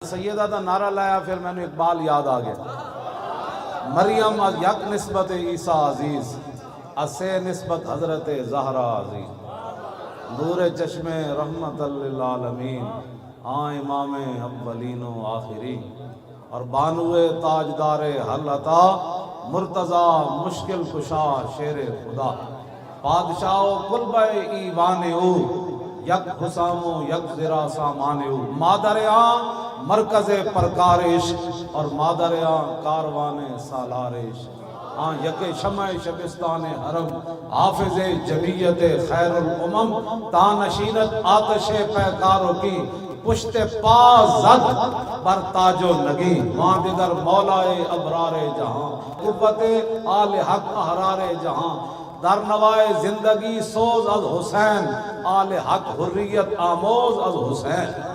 سیدہ دا نعرہ لایا پھر میں نے اقبال یاد آ گیا. مریم از یک نسبت عیسیٰ عزیز، اسے نسبت حضرت زہرا عزیز. نور چشم رحمت للعالمین، امام اولین و آخرین. اور بانوے تاجدار حل عطا، مرتضی مشکل کشا شیر خدا. بادشاہ و قلبہ ایوان او، یک حسام و یک زرا سامان او. مادر آن مرکز پرکارش اور مادر آن کاروان سالارش. یک شمع شبستان حرم، حافظ جمعیت خیر الامم. تانشینت آتش پیکاروں کی، پشت پا زد بر تاج و نگی. وہاں دیگر مولائے ابرار جہاں، قوت آل حق احرار جہاں. در نوائے زندگی سوز از حسین، آل حق حریت آموز از حسین.